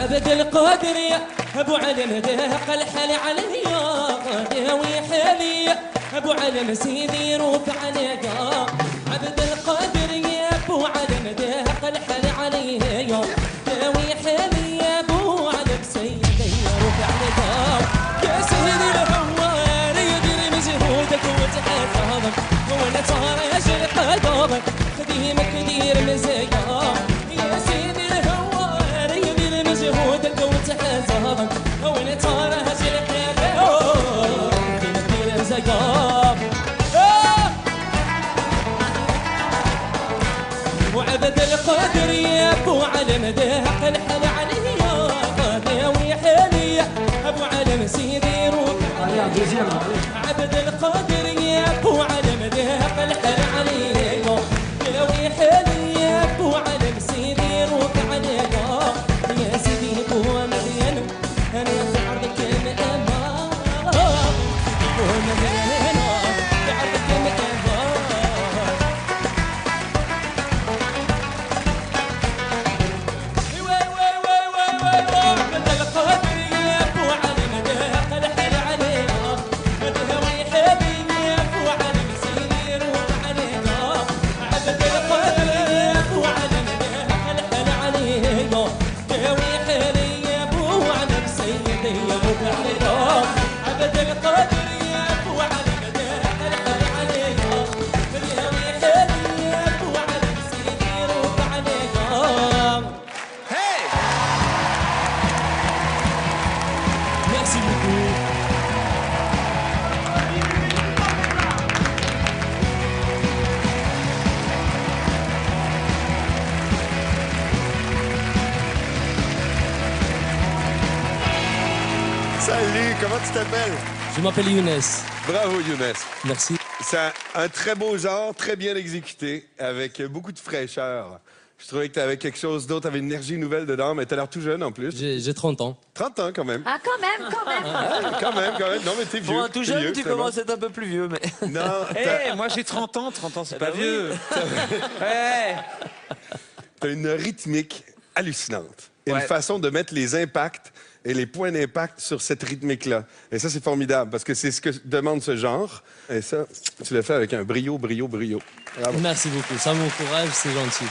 عبد القادر يا ابو علم ذاق الحل عليا داوي حالي ابو علم سيدي رفع عليك عبد القادر يا ابو علم ذاق الحل عليا داوي حالي يا ابو علم سيدي رفع عليك يا سيدي الهوار يدير مجهودك وتحفظك وانا ترى يا شرق قلبك خديمك دير مزايا يا سيدي الهوار يدير مجهودك وتحفظك وانا ترى يا شرق قلبك خديمك دير مزايا وعبد القادر يا ابو علم ذاق الحل عليا داوي حالي ابو علم سيدي روح عبد القادر يا ابو علم ذاق الحل عليا داوي حالي يا ابو علم سيدي روح عليا يا سيدي ابو مدين انا في عرضك مأمان ابو مدين في عرضك مأمان Salut, comment tu t'appelles? Je m'appelle Younes. Bravo Younes. Merci. C'est un très beau genre, très bien exécuté, avec beaucoup de fraîcheur. Je trouvais que tu avais quelque chose d'autre, tu avais une énergie nouvelle dedans, mais tu as l'air tout jeune en plus. J'ai 30 ans. 30 ans quand même. Ah, quand même, quand même. Ah, quand même. Non, mais t'es vieux. Pour un tout t'es jeune, vieux, tu c'est commences bon. à être un peu plus vieux, mais... Non, Eh, moi j'ai 30 ans, 30 ans c'est pas bah vieux. Ouais. t'as une rythmique hallucinante. Et Ouais. une façon de mettre les impacts et les points d'impact sur cette rythmique-là. Et ça, c'est formidable, parce que c'est ce que demande ce genre. Et ça, tu le fais avec un brio. Bravo. Merci beaucoup, ça m'encourage, c'est gentil.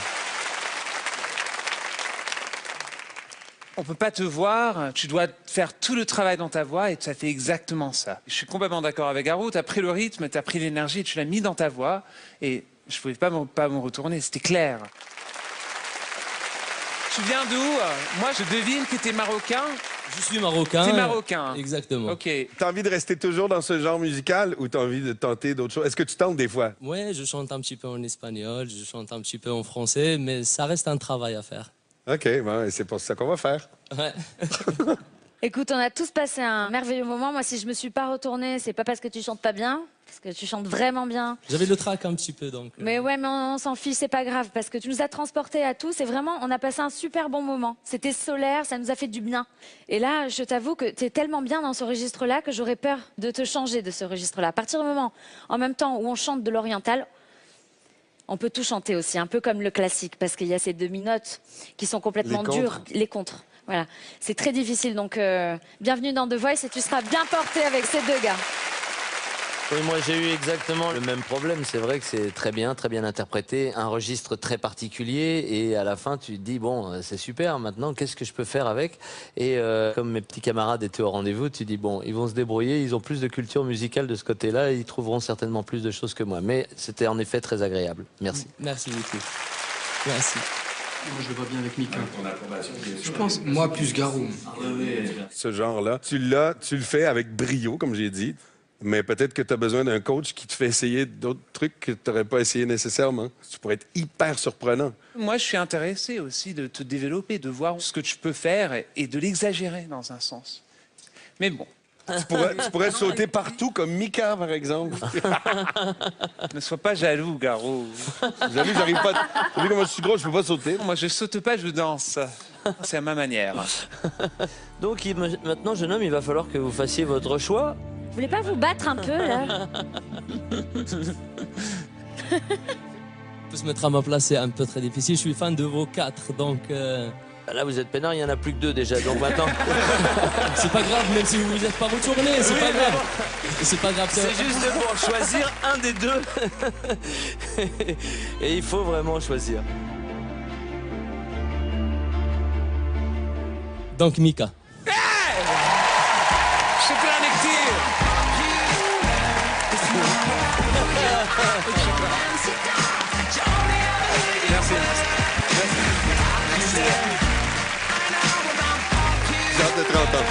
On peut pas te voir, tu dois faire tout le travail dans ta voix et ça fait exactement ça. Je suis complètement d'accord avec Garou, tu as pris le rythme, tu as pris l'énergie et tu l'as mis dans ta voix et je pouvais pas me retourner, c'était clair. Tu viens d'où? Moi je devine que tu es marocain. Je suis marocain. T'es marocain. Exactement. Ok. T'as envie de rester toujours dans ce genre musical ou t'as envie de tenter d'autres choses? Est-ce que tu tentes des fois? Ouais, je chante un petit peu en espagnol, je chante un petit peu en français, mais ça reste un travail à faire. OK, bon, et c'est pour ça qu'on va faire. Ouais. Écoute, on a tous passé un merveilleux moment. Moi, si je me suis pas retournée, c'est pas parce que tu chantes pas bien, parce que tu chantes vraiment bien. J'avais le trac un petit peu, donc... Mais ouais, mais on s'en fiche, c'est pas grave, parce que tu nous as transportés à tous et vraiment, on a passé un super bon moment. C'était solaire, ça nous a fait du bien. Et là, je t'avoue que tu es tellement bien dans ce registre-là que j'aurais peur de te changer de ce registre-là. À partir du moment, en même temps où on chante de l'oriental, on peut tout chanter aussi, un peu comme le classique, parce qu'il y a ces demi-notes qui sont complètement dures, les contres. Voilà, c'est très difficile, donc bienvenue dans The Voice et tu seras bien porté avec ces deux gars. Oui, moi j'ai eu exactement le même problème. C'est vrai que c'est très bien interprété, un registre très particulier et à la fin tu te dis bon c'est super, maintenant qu'est-ce que je peux faire avec? Et comme mes petits camarades étaient au rendez-vous, tu dis bon ils vont se débrouiller, ils ont plus de culture musicale de ce côté-là et ils trouveront certainement plus de choses que moi. Mais c'était en effet très agréable. Merci. Merci beaucoup. Merci. Moi, je le vois bien avec Mika. Je pense, moi, plus Garou. Ce genre-là, tu le fais avec brio, comme j'ai dit, mais peut-être que tu as besoin d'un coach qui te fait essayer d'autres trucs que tu n'aurais pas essayé nécessairement. Tu pourrais être hyper surprenant. Moi je suis intéressé aussi de te développer, de voir ce que tu peux faire et de l'exagérer dans un sens. Mais bon. Tu pourrais sauter partout comme Mika, par exemple. Ne sois pas jaloux, Garou. J'avoue, j'arrive pas. T'as vu comment je suis gros, je peux pas sauter. Moi, je saute pas, je danse. C'est à ma manière. Donc maintenant jeune homme, il va falloir que vous fassiez votre choix. Vous voulez pas vous battre un peu, là? Faut se mettre à ma place, c'est un peu très difficile. Je suis fan de vos quatre, donc Bah là, vous êtes peinard, il n'y en a plus que 2 déjà. Donc maintenant, C'est pas grave, même si vous vous êtes pas retourné, c'est pas grave. C'est pas grave. c'est juste pour choisir un des 2. Et il faut vraiment choisir. Donc Mika. شكرا كثير. Merci. J'ai hâte de 30 ans.